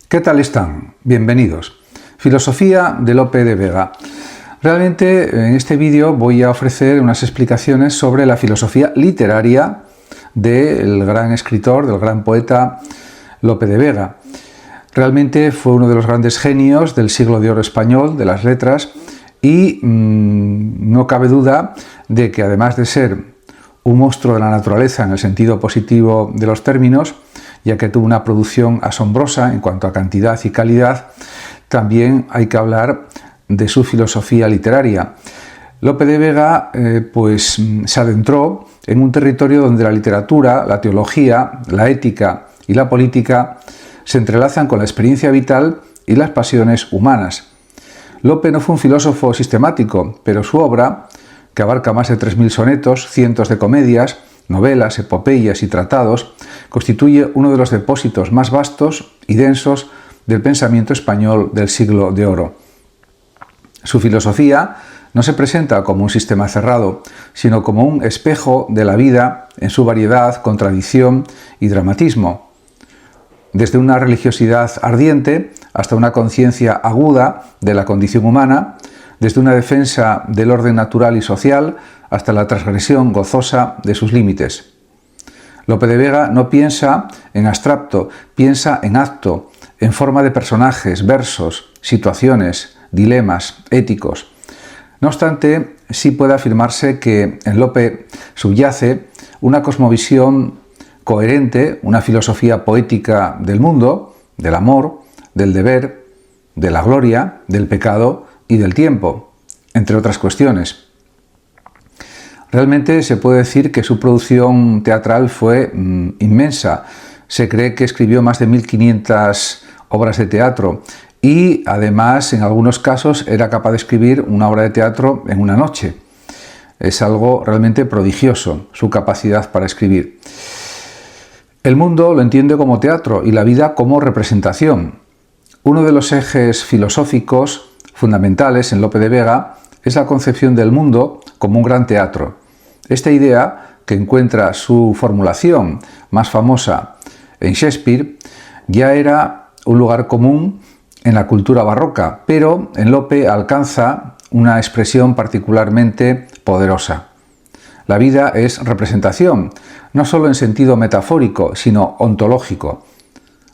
¿Qué tal están? Bienvenidos. Filosofía de Lope de Vega. Realmente en este vídeo voy a ofrecer unas explicaciones sobre la filosofía literaria del gran escritor, del gran poeta Lope de Vega. Realmente fue uno de los grandes genios del siglo de oro español, de las letras, y no cabe duda de que además de ser un monstruo de la naturaleza en el sentido positivo de los términos, ya que tuvo una producción asombrosa en cuanto a cantidad y calidad, también hay que hablar de su filosofía literaria. Lope de Vega se adentró en un territorio donde la literatura, la teología, la ética y la política se entrelazan con la experiencia vital y las pasiones humanas. Lope no fue un filósofo sistemático, pero su obra, que abarca más de 3.000 sonetos, cientos de comedias, novelas, epopeyas y tratados, constituye uno de los depósitos más vastos y densos del pensamiento español del siglo de oro. Su filosofía no se presenta como un sistema cerrado, sino como un espejo de la vida en su variedad, contradicción y dramatismo. Desde una religiosidad ardiente hasta una conciencia aguda de la condición humana, desde una defensa del orden natural y social hasta la transgresión gozosa de sus límites. Lope de Vega no piensa en abstracto, piensa en acto, en forma de personajes, versos, situaciones, dilemas éticos. No obstante, sí puede afirmarse que en Lope subyace una cosmovisión coherente, una filosofía poética del mundo, del amor, del deber, de la gloria, del pecado y del tiempo, entre otras cuestiones. Realmente se puede decir que su producción teatral fue inmensa. Se cree que escribió más de 1.500 obras de teatro y además en algunos casos era capaz de escribir una obra de teatro en una noche. Es algo realmente prodigioso su capacidad para escribir. El mundo lo entiende como teatro y la vida como representación. Uno de los ejes filosóficos fundamentales en Lope de Vega es la concepción del mundo como un gran teatro. Esta idea, que encuentra su formulación más famosa en Shakespeare, ya era un lugar común en la cultura barroca, pero en Lope alcanza una expresión particularmente poderosa. La vida es representación, no solo en sentido metafórico, sino ontológico.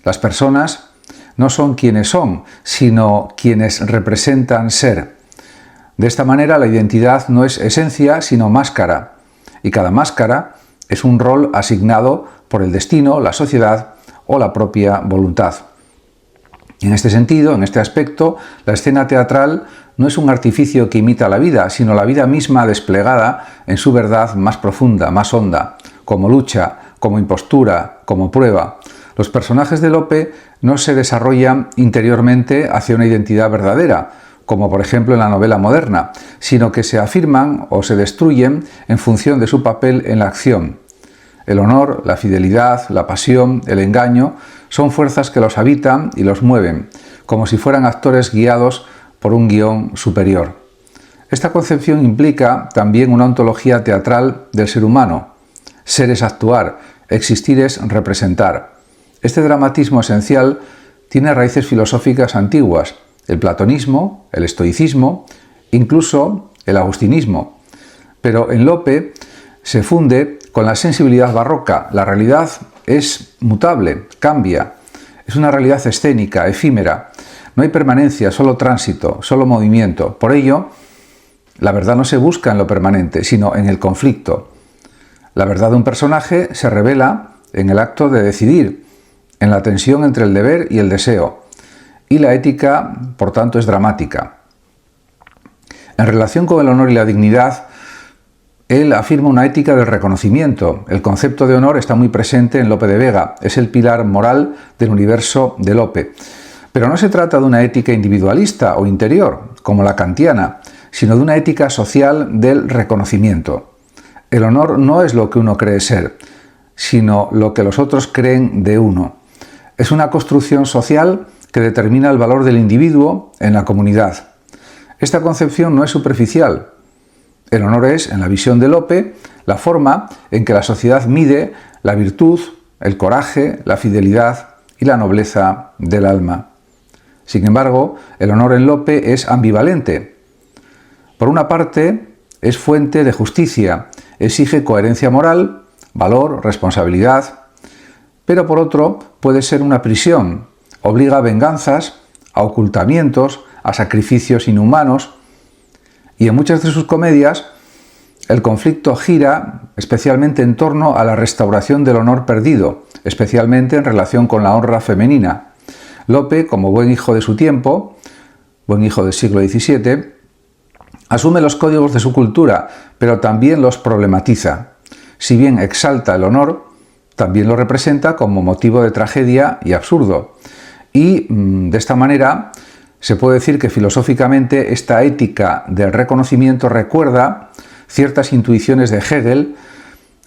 Las personas no son quienes son, sino quienes representan ser. De esta manera, la identidad no es esencia, sino máscara, y cada máscara es un rol asignado por el destino, la sociedad o la propia voluntad. En este sentido, en este aspecto, la escena teatral no es un artificio que imita la vida, sino la vida misma desplegada en su verdad más profunda, más honda, como lucha, como impostura, como prueba. Los personajes de Lope no se desarrollan interiormente hacia una identidad verdadera, como por ejemplo en la novela moderna, sino que se afirman o se destruyen en función de su papel en la acción. El honor, la fidelidad, la pasión, el engaño son fuerzas que los habitan y los mueven, como si fueran actores guiados por un guión superior. Esta concepción implica también una ontología teatral del ser humano. Ser es actuar, existir es representar. Este dramatismo esencial tiene raíces filosóficas antiguas, el platonismo, el estoicismo, incluso el agustinismo. Pero en Lope se funde con la sensibilidad barroca. La realidad es mutable, cambia. Es una realidad escénica, efímera. No hay permanencia, solo tránsito, solo movimiento. Por ello, la verdad no se busca en lo permanente, sino en el conflicto. La verdad de un personaje se revela en el acto de decidir, en la tensión entre el deber y el deseo. Y la ética, por tanto, es dramática. En relación con el honor y la dignidad, él afirma una ética del reconocimiento. El concepto de honor está muy presente en Lope de Vega, es el pilar moral del universo de Lope. Pero no se trata de una ética individualista o interior, como la kantiana, sino de una ética social del reconocimiento. El honor no es lo que uno cree ser, sino lo que los otros creen de uno. Es una construcción social que determina el valor del individuo en la comunidad. Esta concepción no es superficial. El honor es, en la visión de Lope, la forma en que la sociedad mide la virtud, el coraje, la fidelidad y la nobleza del alma. Sin embargo, el honor en Lope es ambivalente. Por una parte, es fuente de justicia, exige coherencia moral, valor, responsabilidad, pero por otro puede ser una prisión, obliga a venganzas, a ocultamientos, a sacrificios inhumanos, y en muchas de sus comedias el conflicto gira especialmente en torno a la restauración del honor perdido, especialmente en relación con la honra femenina. Lope, como buen hijo de su tiempo, buen hijo del siglo XVII, asume los códigos de su cultura, pero también los problematiza. Si bien exalta el honor, también lo representa como motivo de tragedia y absurdo. Y de esta manera se puede decir que filosóficamente esta ética del reconocimiento recuerda ciertas intuiciones de Hegel: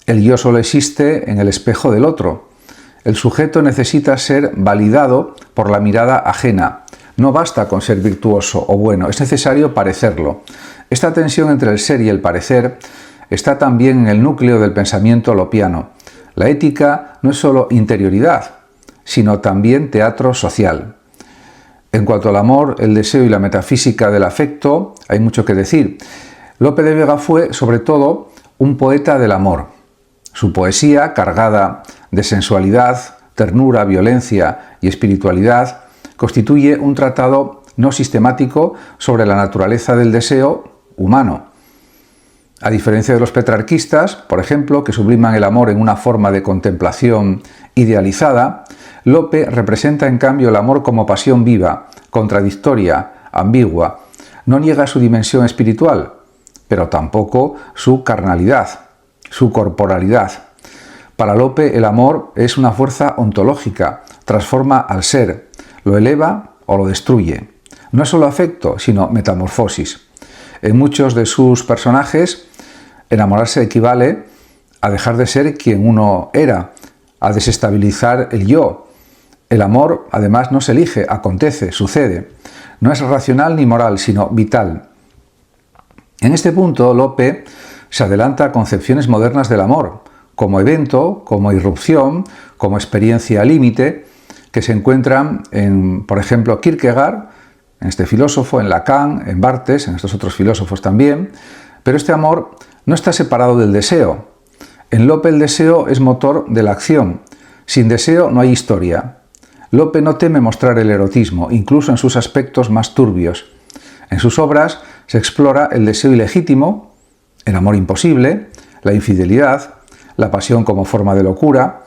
el yo solo existe en el espejo del otro. El sujeto necesita ser validado por la mirada ajena. No basta con ser virtuoso o bueno, es necesario parecerlo. Esta tensión entre el ser y el parecer está también en el núcleo del pensamiento lopiano. La ética no es solo interioridad, sino también teatro social. En cuanto al amor, el deseo y la metafísica del afecto, hay mucho que decir. Lope de Vega fue, sobre todo, un poeta del amor. Su poesía, cargada de sensualidad, ternura, violencia y espiritualidad, constituye un tratado no sistemático sobre la naturaleza del deseo humano. A diferencia de los petrarquistas, por ejemplo, que subliman el amor en una forma de contemplación idealizada, Lope representa en cambio el amor como pasión viva, contradictoria, ambigua. No niega su dimensión espiritual, pero tampoco su carnalidad, su corporalidad. Para Lope el amor es una fuerza ontológica, transforma al ser, lo eleva o lo destruye. No es solo afecto, sino metamorfosis. En muchos de sus personajes, enamorarse equivale a dejar de ser quien uno era, a desestabilizar el yo. El amor, además, no se elige, acontece, sucede. No es racional ni moral, sino vital. En este punto, Lope se adelanta a concepciones modernas del amor, como evento, como irrupción, como experiencia límite, que se encuentran en, por ejemplo, Kierkegaard, en este filósofo, en Lacan, en Barthes, en estos otros filósofos también, pero este amor no está separado del deseo. En Lope el deseo es motor de la acción. Sin deseo no hay historia. Lope no teme mostrar el erotismo, incluso en sus aspectos más turbios. En sus obras se explora el deseo ilegítimo, el amor imposible, la infidelidad, la pasión como forma de locura.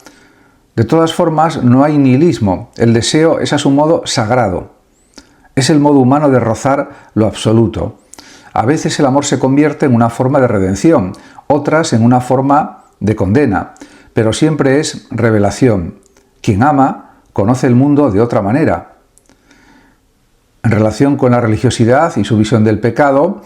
De todas formas, no hay nihilismo. El deseo es a su modo sagrado. Es el modo humano de rozar lo absoluto. A veces el amor se convierte en una forma de redención, otras en una forma de condena, pero siempre es revelación. Quien ama conoce el mundo de otra manera. En relación con la religiosidad y su visión del pecado,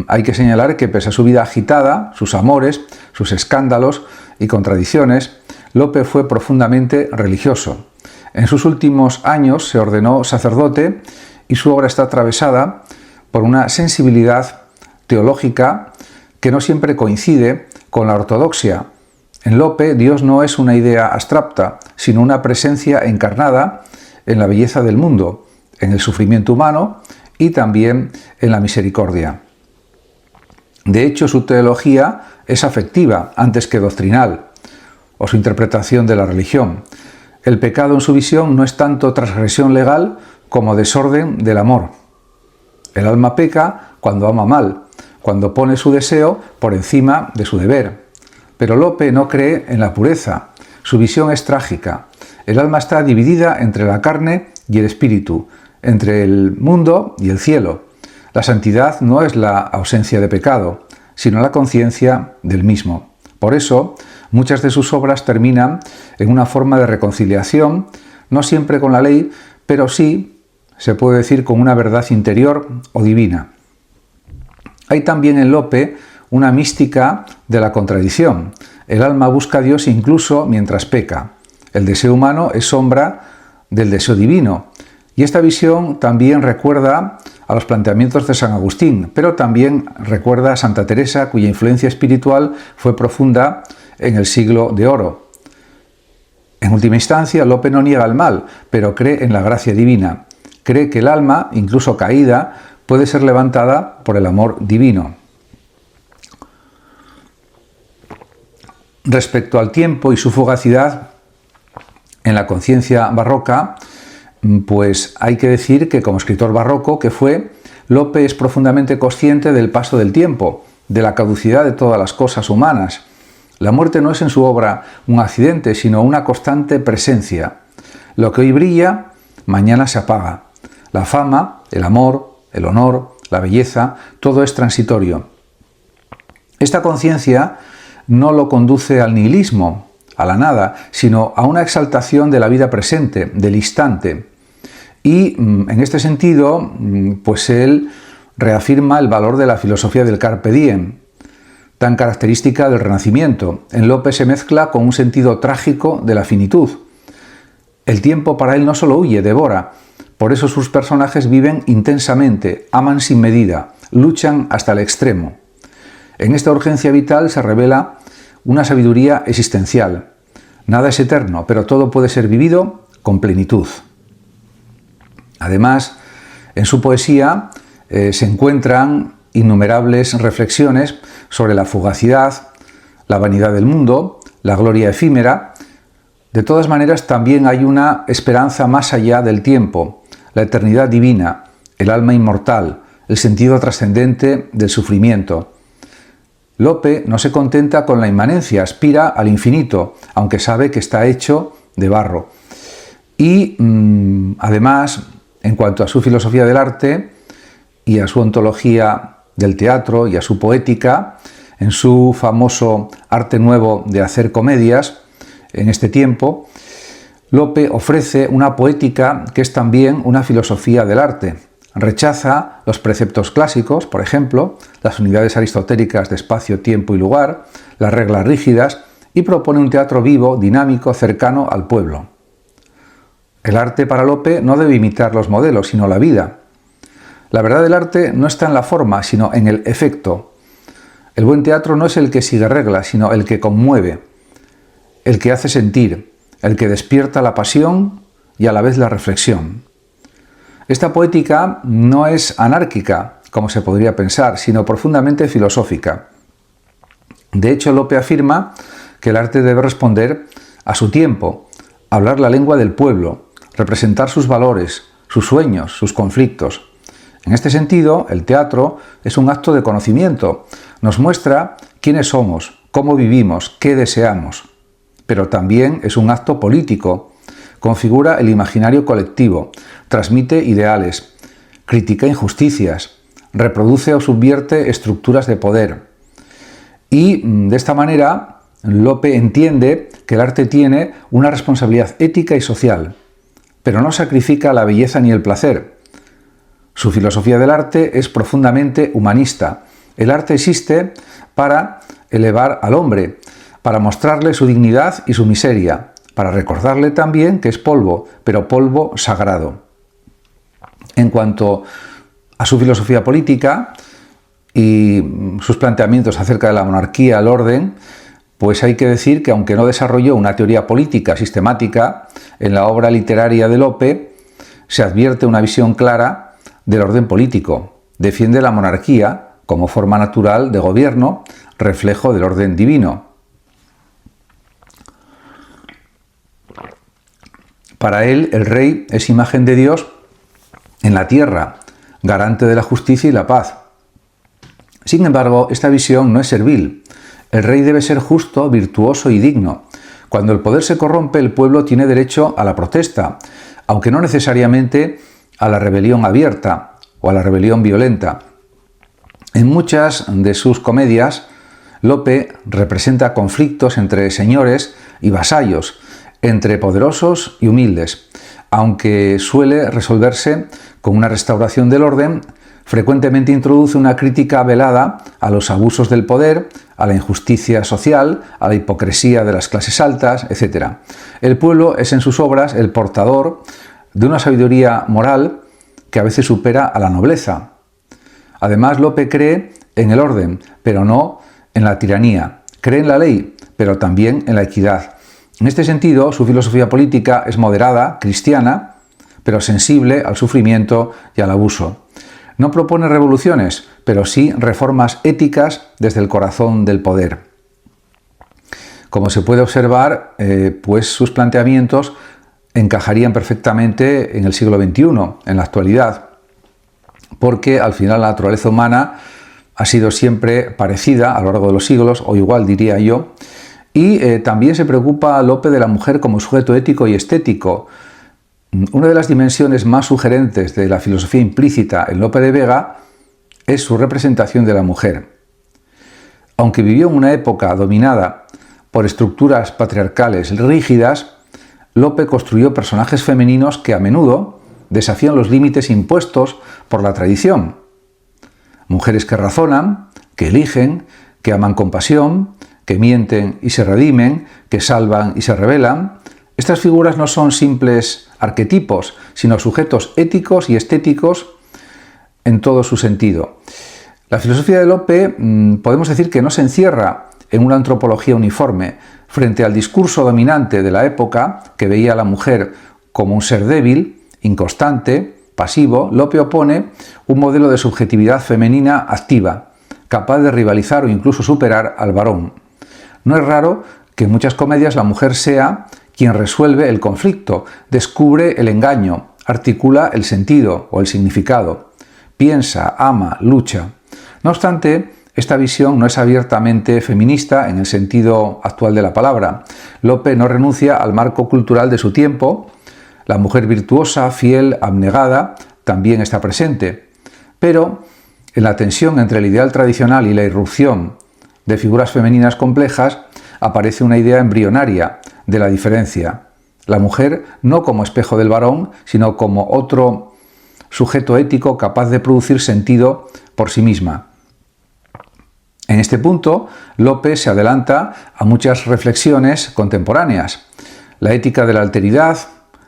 hay que señalar que pese a su vida agitada, sus amores, sus escándalos y contradicciones, Lope fue profundamente religioso. En sus últimos años se ordenó sacerdote y su obra está atravesada por una sensibilidad teológica que no siempre coincide con la ortodoxia. En Lope, Dios no es una idea abstracta, sino una presencia encarnada en la belleza del mundo, en el sufrimiento humano y también en la misericordia. De hecho, su teología es afectiva antes que doctrinal, o su interpretación de la religión. El pecado en su visión no es tanto transgresión legal como desorden del amor. El alma peca cuando ama mal, cuando pone su deseo por encima de su deber. Pero Lope no cree en la pureza. Su visión es trágica. El alma está dividida entre la carne y el espíritu, entre el mundo y el cielo. La santidad no es la ausencia de pecado, sino la conciencia del mismo. Por eso, muchas de sus obras terminan en una forma de reconciliación, no siempre con la ley, pero sí, se puede decir, con una verdad interior o divina. Hay también en Lope una mística de la contradicción. El alma busca a Dios incluso mientras peca. El deseo humano es sombra del deseo divino. Y esta visión también recuerda a los planteamientos de San Agustín, pero también recuerda a Santa Teresa, cuya influencia espiritual fue profunda en el siglo de oro. En última instancia, Lope no niega el mal, pero cree en la gracia divina. Cree que el alma, incluso caída, puede ser levantada por el amor divino. Respecto al tiempo y su fugacidad, en la conciencia barroca, pues hay que decir que como escritor barroco que fue, Lope es profundamente consciente del paso del tiempo, de la caducidad de todas las cosas humanas. La muerte no es en su obra un accidente, sino una constante presencia. Lo que hoy brilla, mañana se apaga. La fama, el amor, el honor, la belleza, todo es transitorio. Esta conciencia no lo conduce al nihilismo, a la nada, sino a una exaltación de la vida presente, del instante. Y en este sentido, pues él reafirma el valor de la filosofía del carpe diem, tan característica del Renacimiento. En Lope se mezcla con un sentido trágico de la finitud. El tiempo para él no solo huye, devora. Por eso sus personajes viven intensamente, aman sin medida, luchan hasta el extremo. En esta urgencia vital se revela una sabiduría existencial. Nada es eterno, pero todo puede ser vivido con plenitud. Además, en su poesía se encuentran innumerables reflexiones sobre la fugacidad, la vanidad del mundo, la gloria efímera. De todas maneras, también hay una esperanza más allá del tiempo, la eternidad divina, el alma inmortal, el sentido trascendente del sufrimiento. Lope no se contenta con la inmanencia, aspira al infinito, aunque sabe que está hecho de barro. Y además, en cuanto a su filosofía del arte y a su ontología del teatro y a su poética, en su famoso arte nuevo de hacer comedias, en este tiempo, Lope ofrece una poética que es también una filosofía del arte. Rechaza los preceptos clásicos, por ejemplo, las unidades aristotélicas de espacio, tiempo y lugar, las reglas rígidas, y propone un teatro vivo, dinámico, cercano al pueblo. El arte para Lope no debe imitar los modelos, sino la vida. La verdad del arte no está en la forma, sino en el efecto. El buen teatro no es el que sigue reglas, sino el que conmueve, el que hace sentir, el que despierta la pasión y a la vez la reflexión. Esta poética no es anárquica, como se podría pensar, sino profundamente filosófica. De hecho, Lope afirma que el arte debe responder a su tiempo, hablar la lengua del pueblo, representar sus valores, sus sueños, sus conflictos. En este sentido, el teatro es un acto de conocimiento, nos muestra quiénes somos, cómo vivimos, qué deseamos. Pero también es un acto político, configura el imaginario colectivo, transmite ideales, critica injusticias, reproduce o subvierte estructuras de poder. Y de esta manera, Lope entiende que el arte tiene una responsabilidad ética y social, pero no sacrifica la belleza ni el placer. Su filosofía del arte es profundamente humanista. El arte existe para elevar al hombre, para mostrarle su dignidad y su miseria, para recordarle también que es polvo, pero polvo sagrado. En cuanto a su filosofía política y sus planteamientos acerca de la monarquía, el orden, pues hay que decir que aunque no desarrolló una teoría política sistemática, en la obra literaria de Lope se advierte una visión clara del orden político. Defiende la monarquía como forma natural de gobierno, reflejo del orden divino. Para él, el rey es imagen de Dios en la tierra, garante de la justicia y la paz. Sin embargo, esta visión no es servil. El rey debe ser justo, virtuoso y digno. Cuando el poder se corrompe, el pueblo tiene derecho a la protesta, aunque no necesariamente a la rebelión abierta o a la rebelión violenta. En muchas de sus comedias, Lope representa conflictos entre señores y vasallos, entre poderosos y humildes. Aunque suele resolverse con una restauración del orden, frecuentemente introduce una crítica velada a los abusos del poder, a la injusticia social, a la hipocresía de las clases altas, etc. El pueblo es en sus obras el portador de una sabiduría moral que a veces supera a la nobleza. Además, Lope cree en el orden, pero no en la tiranía. Cree en la ley, pero también en la equidad. En este sentido, su filosofía política es moderada, cristiana, pero sensible al sufrimiento y al abuso. No propone revoluciones, pero sí reformas éticas desde el corazón del poder. Como se puede observar, pues sus planteamientos encajarían perfectamente en el siglo XXI, en la actualidad, porque al final la naturaleza humana ha sido siempre parecida a lo largo de los siglos, o igual diría yo, y también se preocupa Lope de la mujer como sujeto ético y estético. Una de las dimensiones más sugerentes de la filosofía implícita en Lope de Vega es su representación de la mujer. Aunque vivió en una época dominada por estructuras patriarcales rígidas, Lope construyó personajes femeninos que a menudo desafían los límites impuestos por la tradición. Mujeres que razonan, que eligen, que aman con pasión, que mienten y se redimen, que salvan y se rebelan. Estas figuras no son simples arquetipos, sino sujetos éticos y estéticos en todo su sentido. La filosofía de Lope podemos decir que no se encierra en una antropología uniforme. Frente al discurso dominante de la época, que veía a la mujer como un ser débil, inconstante, pasivo, Lope opone un modelo de subjetividad femenina activa, capaz de rivalizar o incluso superar al varón. No es raro que en muchas comedias la mujer sea quien resuelve el conflicto, descubre el engaño, articula el sentido o el significado, piensa, ama, lucha. No obstante, esta visión no es abiertamente feminista en el sentido actual de la palabra. Lope no renuncia al marco cultural de su tiempo. La mujer virtuosa, fiel, abnegada, también está presente. Pero en la tensión entre el ideal tradicional y la irrupción de figuras femeninas complejas aparece una idea embrionaria de la diferencia. La mujer no como espejo del varón, sino como otro sujeto ético capaz de producir sentido por sí misma. En este punto, Lope se adelanta a muchas reflexiones contemporáneas. La ética de la alteridad,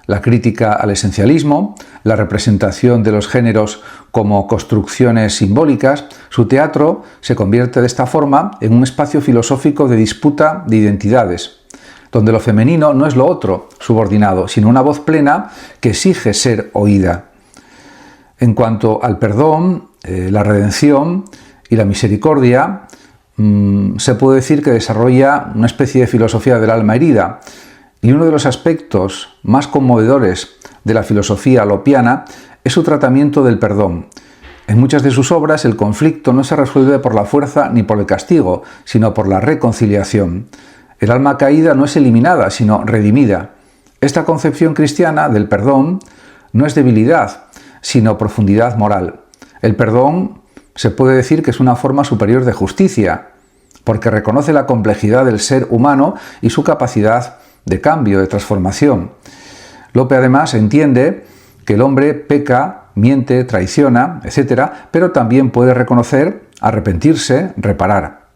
la crítica al esencialismo, la representación de los géneros como construcciones simbólicas. Su teatro se convierte de esta forma en un espacio filosófico de disputa de identidades, donde lo femenino no es lo otro, subordinado, sino una voz plena que exige ser oída. En cuanto al perdón, la redención y la misericordia, se puede decir que desarrolla una especie de filosofía del alma herida, y uno de los aspectos más conmovedores de la filosofía lopiana es su tratamiento del perdón. En muchas de sus obras el conflicto no se resuelve por la fuerza ni por el castigo, sino por la reconciliación. El alma caída no es eliminada, sino redimida. Esta concepción cristiana del perdón no es debilidad, sino profundidad moral. El perdón se puede decir que es una forma superior de justicia, porque reconoce la complejidad del ser humano y su capacidad de cambio, de transformación. Lope además entiende que el hombre peca, miente, traiciona, etc., pero también puede reconocer, arrepentirse, reparar.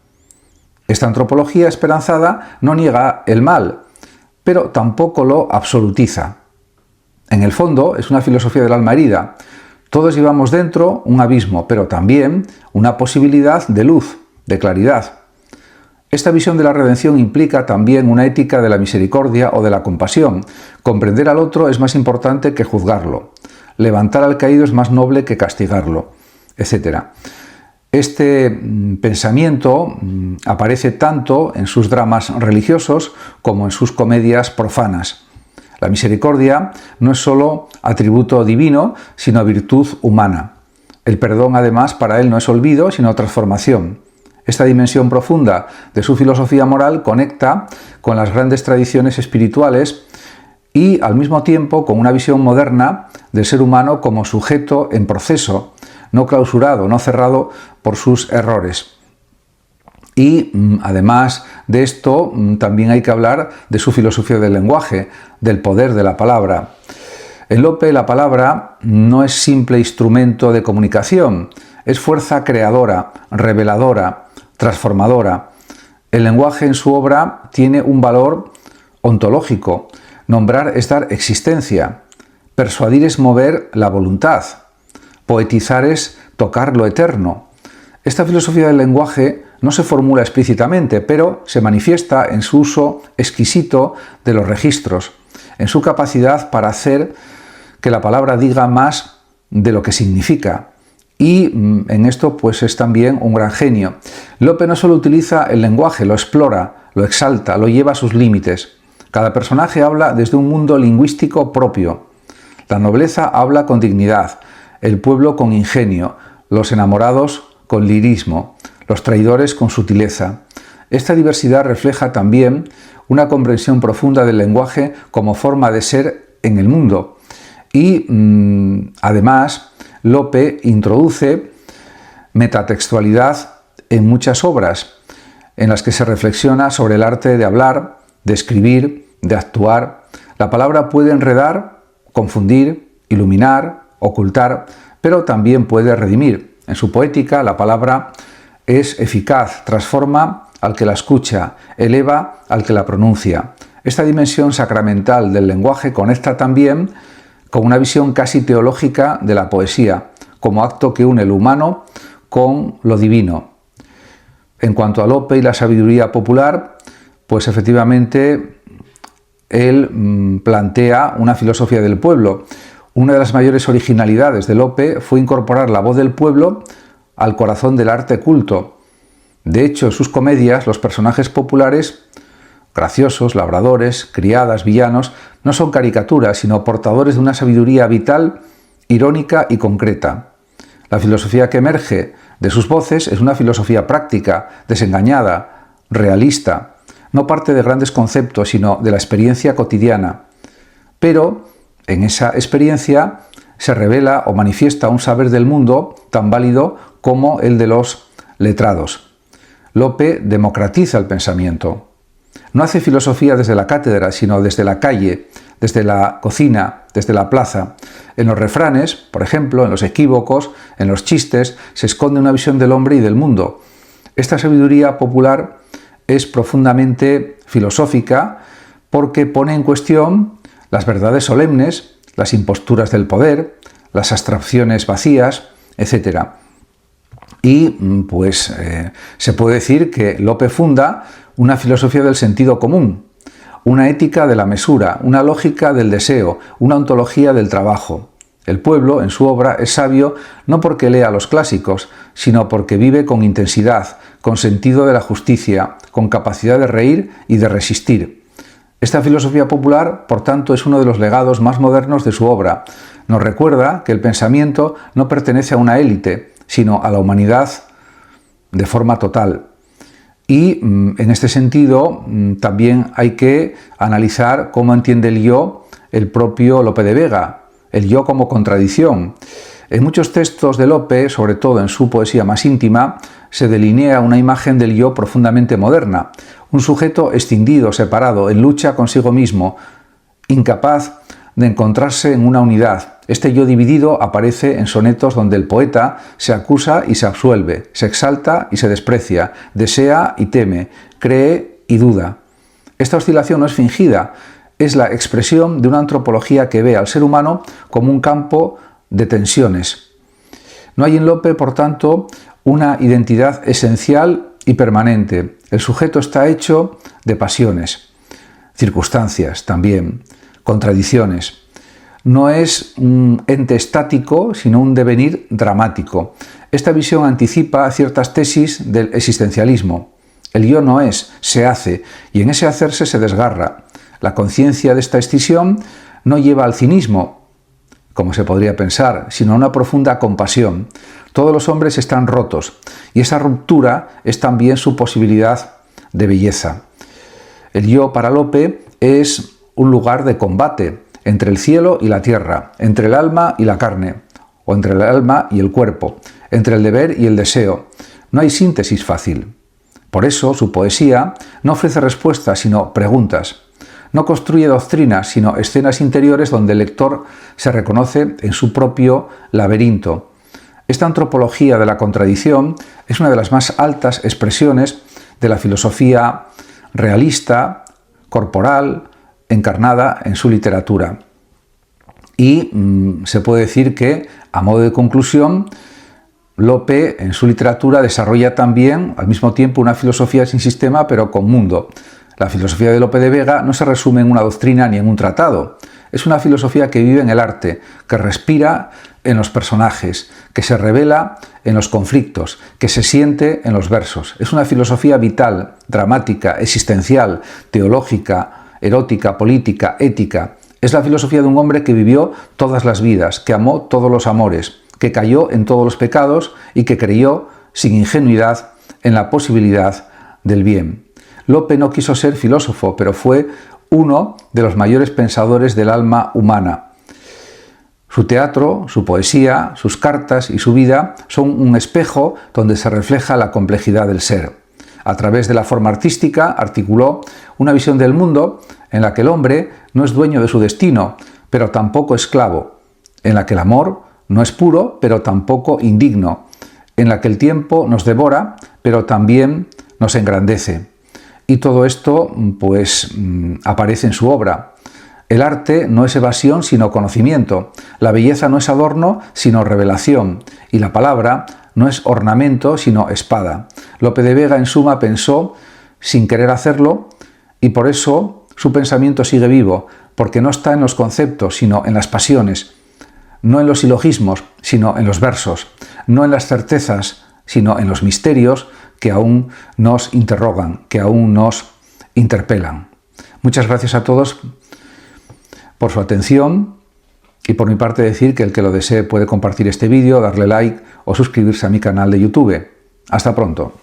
Esta antropología esperanzada no niega el mal, pero tampoco lo absolutiza. En el fondo es una filosofía del alma herida. Todos llevamos dentro un abismo, pero también una posibilidad de luz, de claridad. Esta visión de la redención implica también una ética de la misericordia o de la compasión. Comprender al otro es más importante que juzgarlo. Levantar al caído es más noble que castigarlo, etc. Este pensamiento aparece tanto en sus dramas religiosos como en sus comedias profanas. La misericordia no es solo atributo divino, sino virtud humana. El perdón, además, para él no es olvido, sino transformación. Esta dimensión profunda de su filosofía moral conecta con las grandes tradiciones espirituales y, al mismo tiempo, con una visión moderna del ser humano como sujeto en proceso, no clausurado, no cerrado por sus errores. Y, además de esto, también hay que hablar de su filosofía del lenguaje, del poder de la palabra. En Lope, la palabra no es simple instrumento de comunicación, es fuerza creadora, reveladora, transformadora. El lenguaje en su obra tiene un valor ontológico. Nombrar es dar existencia. Persuadir es mover la voluntad. Poetizar es tocar lo eterno. Esta filosofía del lenguaje no se formula explícitamente, pero se manifiesta en su uso exquisito de los registros, en su capacidad para hacer que la palabra diga más de lo que significa. Y en esto pues es también un gran genio. Lope no solo utiliza el lenguaje, lo explora, lo exalta, lo lleva a sus límites. Cada personaje habla desde un mundo lingüístico propio. La nobleza habla con dignidad, el pueblo con ingenio, los enamorados con lirismo, los traidores con sutileza. Esta diversidad refleja también una comprensión profunda del lenguaje como forma de ser en el mundo. Y además, Lope introduce metatextualidad en muchas obras, en las que se reflexiona sobre el arte de hablar, de escribir, de actuar. La palabra puede enredar, confundir, iluminar, ocultar, pero también puede redimir. En su poética, la palabra es eficaz, transforma al que la escucha, eleva al que la pronuncia. Esta dimensión sacramental del lenguaje conecta también con una visión casi teológica de la poesía, como acto que une lo humano con lo divino. En cuanto a Lope y la sabiduría popular, pues efectivamente él plantea una filosofía del pueblo. Una de las mayores originalidades de Lope fue incorporar la voz del pueblo al corazón del arte culto. De hecho, en sus comedias, los personajes populares, graciosos, labradores, criadas, villanos, no son caricaturas, sino portadores de una sabiduría vital, irónica y concreta. La filosofía que emerge de sus voces es una filosofía práctica, desengañada, realista. No parte de grandes conceptos, sino de la experiencia cotidiana. Pero en esa experiencia se revela o manifiesta un saber del mundo tan válido como el de los letrados. Lope democratiza el pensamiento. No hace filosofía desde la cátedra, sino desde la calle, desde la cocina, desde la plaza. En los refranes, por ejemplo, en los equívocos, en los chistes, se esconde una visión del hombre y del mundo. Esta sabiduría popular es profundamente filosófica porque pone en cuestión las verdades solemnes, las imposturas del poder, las abstracciones vacías, etc. Y pues se puede decir que Lope funda una filosofía del sentido común, una ética de la mesura, una lógica del deseo, una ontología del trabajo. El pueblo, en su obra, es sabio no porque lea los clásicos, sino porque vive con intensidad, con sentido de la justicia, con capacidad de reír y de resistir. Esta filosofía popular, por tanto, es uno de los legados más modernos de su obra. Nos recuerda que el pensamiento no pertenece a una élite, sino a la humanidad de forma total. Y en este sentido también hay que analizar cómo entiende el yo el propio Lope de Vega, el yo como contradicción. En muchos textos de Lope, sobre todo en su poesía más íntima, se delinea una imagen del yo profundamente moderna, un sujeto escindido, separado, en lucha consigo mismo, incapaz de encontrarse en una unidad. Este yo dividido aparece en sonetos donde el poeta se acusa y se absuelve, se exalta y se desprecia, desea y teme, cree y duda. Esta oscilación no es fingida, es la expresión de una antropología que ve al ser humano como un campo de tensiones. No hay en Lope, por tanto, una identidad esencial y permanente. El sujeto está hecho de pasiones, circunstancias también, contradicciones. No es un ente estático, sino un devenir dramático. Esta visión anticipa ciertas tesis del existencialismo. El yo no es, se hace, y en ese hacerse se desgarra. La conciencia de esta escisión no lleva al cinismo, como se podría pensar, sino a una profunda compasión. Todos los hombres están rotos, y esa ruptura es también su posibilidad de belleza. El yo para Lope es un lugar de combate entre el cielo y la tierra, entre el alma y la carne, o entre el alma y el cuerpo, entre el deber y el deseo. No hay síntesis fácil. Por eso su poesía no ofrece respuestas, sino preguntas. No construye doctrinas, sino escenas interiores donde el lector se reconoce en su propio laberinto. Esta antropología de la contradicción es una de las más altas expresiones de la filosofía realista, corporal, encarnada en su literatura. Y se puede decir que, a modo de conclusión, Lope, en su literatura, desarrolla también, al mismo tiempo, una filosofía sin sistema, pero con mundo. La filosofía de Lope de Vega no se resume en una doctrina ni en un tratado. Es una filosofía que vive en el arte, que respira en los personajes, que se revela en los conflictos, que se siente en los versos. Es una filosofía vital, dramática, existencial, teológica, erótica, política, ética. Es la filosofía de un hombre que vivió todas las vidas, que amó todos los amores, que cayó en todos los pecados y que creyó, sin ingenuidad, en la posibilidad del bien. Lope no quiso ser filósofo, pero fue uno de los mayores pensadores del alma humana. Su teatro, su poesía, sus cartas y su vida son un espejo donde se refleja la complejidad del ser. A través de la forma artística articuló una visión del mundo en la que el hombre no es dueño de su destino, pero tampoco esclavo, en la que el amor no es puro, pero tampoco indigno, en la que el tiempo nos devora, pero también nos engrandece. Y todo esto, pues, aparece en su obra. El arte no es evasión, sino conocimiento. La belleza no es adorno, sino revelación. Y la palabra no es ornamento, sino espada. Lope de Vega, en suma, pensó sin querer hacerlo, y por eso su pensamiento sigue vivo, porque no está en los conceptos, sino en las pasiones. No en los silogismos, sino en los versos, no en las certezas, sino en los misterios que aún nos interrogan, que aún nos interpelan. Muchas gracias a todos por su atención y por mi parte decir que el que lo desee puede compartir este vídeo, darle like o suscribirse a mi canal de YouTube. Hasta pronto.